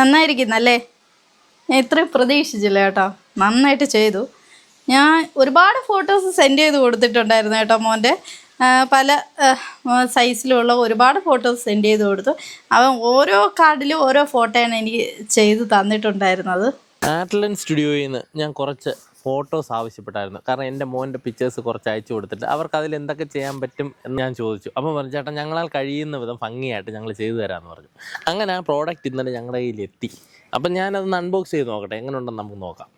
നന്നായിരിക്കുന്നല്ലേ? ഞാൻ ഇത്രയും പ്രതീക്ഷിച്ചില്ല കേട്ടോ. നന്നായിട്ട് ചെയ്തു. ഞാൻ ഒരുപാട് ഫോട്ടോസ് സെൻഡ് ചെയ്ത് കൊടുത്തിട്ടുണ്ടായിരുന്നു കേട്ടോ. മോൻ്റെ പല സൈസിലുള്ള ഒരുപാട് ഫോട്ടോസ് സെൻഡ് ചെയ്ത് കൊടുത്തു. അവൻ ഓരോ കാർഡിലും ഓരോ ഫോട്ടോയാണ് എനിക്ക് ചെയ്ത് തന്നിട്ടുണ്ടായിരുന്നത്. ആറ്റ്ലൻ സ്റ്റുഡിയോയിൽ നിന്ന് ഞാൻ കുറച്ച് ഫോട്ടോസ് ആവശ്യപ്പെട്ടായിരുന്നു. കാരണം എൻ്റെ മോൻ്റെ പിക്ചേഴ്സ് കുറച്ച് അയച്ചു കൊടുത്തിട്ട് അവർക്ക് അതിൽ എന്തൊക്കെ ചെയ്യാൻ പറ്റും എന്ന് ഞാൻ ചോദിച്ചു. അപ്പോൾ പറഞ്ഞു, ചേട്ടാ ഞങ്ങളാൽ കഴിയുന്ന വിധം ഭംഗിയായിട്ട് ഞങ്ങൾ ചെയ്തു തരാമെന്ന് പറഞ്ഞു. അങ്ങനെ ആ പ്രോഡക്റ്റ് ഇന്നലെ ഞങ്ങളുടെ കയ്യിലെത്തി. അപ്പം ഞാനതൊന്ന് അൺബോക്സ് ചെയ്ത് നോക്കട്ടെ, എങ്ങനെ ഉണ്ടെന്ന് നമുക്ക് നോക്കാം.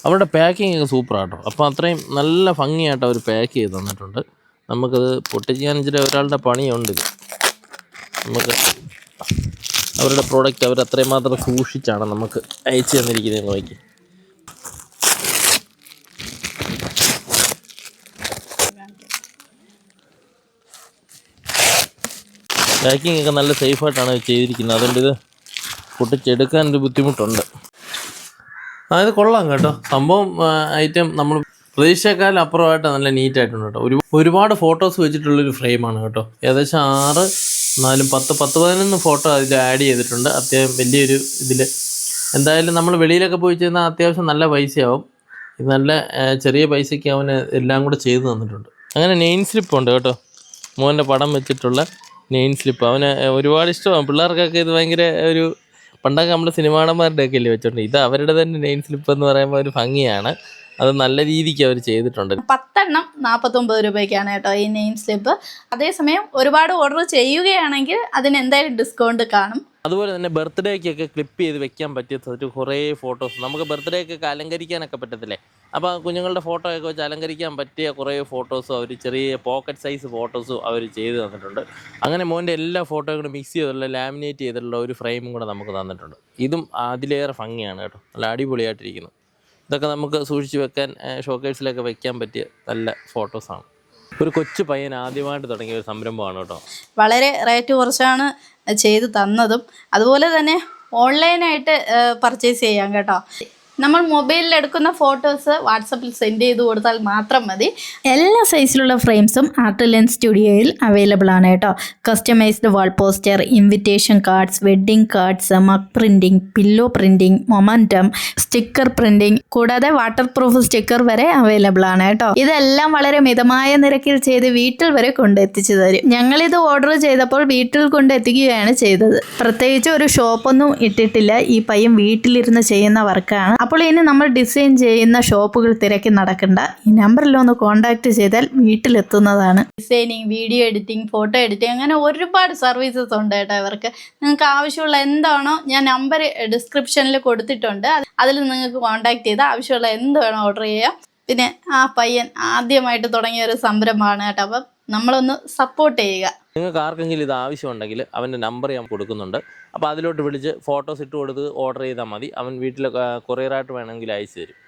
അവരുടെ പാക്കിംഗ് ഒക്കെ സൂപ്പറാട്ടോ. അപ്പോൾ അത്രയും നല്ല ഭംഗിയായിട്ട് അവർ പാക്ക് ചെയ്ത് തന്നിട്ടുണ്ട്. നമുക്കത് പൊട്ടിക്കാൻ ഇച്ചിരി ഒരാളുടെ പണിയുണ്ട്. ഇത് നമുക്ക് അവരുടെ പ്രോഡക്റ്റ് അവർ അത്രയും മാത്രം സൂക്ഷിച്ചാണ് നമുക്ക് അയച്ചു തന്നിരിക്കുന്നത്. നോക്കി, പാക്കിംഗ് ഒക്കെ നല്ല സേഫായിട്ടാണ് ചെയ്തിരിക്കുന്നത്. അതുകൊണ്ട് ഇത് പൊട്ടിച്ചെടുക്കാൻ ഒരു ബുദ്ധിമുട്ടുണ്ട്. ഇത് കൊള്ളാം കേട്ടോ. സംഭവം ഐറ്റം നമ്മൾ പ്രതീക്ഷയെക്കാളും അപ്പുറമായിട്ട് നല്ല നീറ്റായിട്ടുണ്ട് കേട്ടോ. ഒരുപാട് ഫോട്ടോസ് വെച്ചിട്ടുള്ളൊരു ഫ്രെയിമാണ് കേട്ടോ. ഏകദേശം 6, 4, 10, 11 ഫോട്ടോ അതിൽ ആഡ് ചെയ്തിട്ടുണ്ട്. അത്യാവശ്യം വലിയൊരു ഇതിൽ. എന്തായാലും നമ്മൾ വെളിയിലൊക്കെ പോയി ചെയ്യുന്ന അത്യാവശ്യം നല്ല പൈസയാവും. ഇത് നല്ല ചെറിയ പൈസയ്ക്ക് അവന് എല്ലാം കൂടെ ചെയ്ത് തന്നിട്ടുണ്ട്. അങ്ങനെ നെയിം സ്ലിപ്പ് ഉണ്ട് കേട്ടോ. മോൻ്റെ പടം വെച്ചിട്ടുള്ള നെയിം സ്ലിപ്പ്. അവന് ഒരുപാട് ഇഷ്ടമാണ്. പിള്ളേർക്കൊക്കെ ഇത് ഭയങ്കര ഒരു, പണ്ടൊക്കെ നമ്മൾ സിനിമാടന്മാരുടെ ഒക്കെ അല്ലേ വെച്ചോണ്ട്, ഇത് അവരുടെ തന്നെ നെയിം സ്ലിപ്പ് എന്ന് പറയുമ്പോൾ ഒരു ഭംഗിയാണ്. അത് നല്ല രീതിക്ക് അവർ ചെയ്തിട്ടുണ്ട്. 10 എണ്ണം 49 രൂപയ്ക്കാണ് കേട്ടോ ഈ നെയിം സ്ലിപ്പ്. അതേസമയം ഒരുപാട് ഓർഡർ ചെയ്യുകയാണെങ്കിൽ അതിന് എന്തായാലും ഡിസ്കൗണ്ട് കാണും. അതുപോലെ തന്നെ ബർത്ത്ഡേക്കൊക്കെ ക്ലിപ്പ് ചെയ്ത് വെക്കാൻ പറ്റിയ കുറേ ഫോട്ടോസ്, നമുക്ക് ബർത്ത്ഡേക്കൊക്കെ അലങ്കരിക്കാനൊക്കെ പറ്റത്തില്ലേ? അപ്പോൾ കുഞ്ഞുങ്ങളുടെ ഫോട്ടോ ഒക്കെ വെച്ച് അലങ്കരിക്കാൻ പറ്റിയ കുറേ ഫോട്ടോസും അവർ ചെറിയ പോക്കറ്റ് സൈസ് ഫോട്ടോസും അവർ ചെയ്ത് തന്നിട്ടുണ്ട്. അങ്ങനെ മോൻ്റെ എല്ലാ ഫോട്ടോയും കൂടെ മിക്സ് ചെയ്തിട്ടുള്ള ലാമിനേറ്റ് ചെയ്തിട്ടുള്ള ഒരു ഫ്രെയിമും കൂടെ നമുക്ക് തന്നിട്ടുണ്ട്. ഇതും അതിലേറെ ഭംഗിയാണ് കേട്ടോ. നല്ല അടിപൊളിയായിട്ടിരിക്കുന്നു. ഇതൊക്കെ നമുക്ക് സൂക്ഷിച്ച് വെക്കാൻ, ഷോക്കേഴ്സിലൊക്കെ വെക്കാൻ പറ്റിയ നല്ല ഫോട്ടോസാണ്. ഒരു കൊച്ചു പയ്യൻ ആദ്യമായിട്ട് തുടങ്ങിയ ഒരു സംരംഭമാണ് കേട്ടോ. വളരെ റേറ്റ് കുറച്ചാണ് ചെയ്ത് തന്നതും. അതുപോലെ തന്നെ ഓൺലൈനായിട്ട് പർച്ചേസ് ചെയ്യാം കേട്ടോ. നമ്മൾ മൊബൈലിൽ എടുക്കുന്ന ഫോട്ടോസ് വാട്സപ്പിൽ സെൻഡ് ചെയ്ത് കൊടുത്താൽ മാത്രം മതി. എല്ലാ സൈസിലുള്ള ഫ്രെയിംസും ആർട്ട്ലൻ സ്റ്റുഡിയോയിൽ അവൈലബിൾ ആണ് കേട്ടോ. Customised wall poster, invitation cards, wedding cards, mug printing, pillow printing, momentum, sticker printing, കൂടാതെ വാട്ടർ പ്രൂഫ് സ്റ്റിക്കർ വരെ അവൈലബിൾ ആണ് കേട്ടോ. ഇതെല്ലാം വളരെ മിതമായ നിരക്കിൽ ചെയ്ത് വീട്ടിൽ വരെ കൊണ്ടെത്തിച്ചു തരും. ഞങ്ങളിത് ഓർഡർ ചെയ്തപ്പോൾ വീട്ടിൽ കൊണ്ടെത്തിക്കുകയാണ് ചെയ്തത്. പ്രത്യേകിച്ച് ഒരു ഷോപ്പൊന്നും ഇട്ടിട്ടില്ല. ഈ പയ്യൻ വീട്ടിലിരുന്ന് ചെയ്യുന്ന വർക്കാണ്. അപ്പോൾ ഇനി നമ്മൾ ഡിസൈൻ ചെയ്യുന്ന ഷോപ്പുകൾ തിരക്കി നടക്കണ്ട. ഈ നമ്പറിലൊന്ന് കോൺടാക്ട് ചെയ്താൽ വീട്ടിലെത്തുന്നതാണ്. Designing, video editing, photo editing, അങ്ങനെ ഒരുപാട് സർവീസസ് ഉണ്ട് കേട്ടോ ഇവർക്ക്. നിങ്ങൾക്ക് ആവശ്യമുള്ള എന്താണോ ഞാൻ നമ്പർ ഡിസ്ക്രിപ്ഷനിൽ കൊടുത്തിട്ടുണ്ട്. അതിൽ നിങ്ങൾക്ക് കോൺടാക്ട് ചെയ്താൽ ആവശ്യമുള്ള എന്ത് വേണോ ഓർഡർ ചെയ്യാം. പിന്നെ ആ പയ്യൻ ആദ്യമായിട്ട് തുടങ്ങിയ ഒരു സംരംഭമാണ് കേട്ടോ. അപ്പം നമ്മളൊന്ന് സപ്പോർട്ട് ചെയ്യുക. നിങ്ങൾക്ക് ആർക്കെങ്കിലും ഇത് ആവശ്യമുണ്ടെങ്കിൽ അവൻ്റെ നമ്പർ ഞാൻ കൊടുക്കുന്നുണ്ട്. അപ്പോൾ അതിലോട്ട് വിളിച്ച് ഫോട്ടോസ് ഇട്ട് കൊടുത്ത് ഓർഡർ ചെയ്താൽ മതി. അവൻ വീട്ടിൽ കൊറിയറായിട്ട് വേണമെങ്കിൽ അയച്ചു തരും.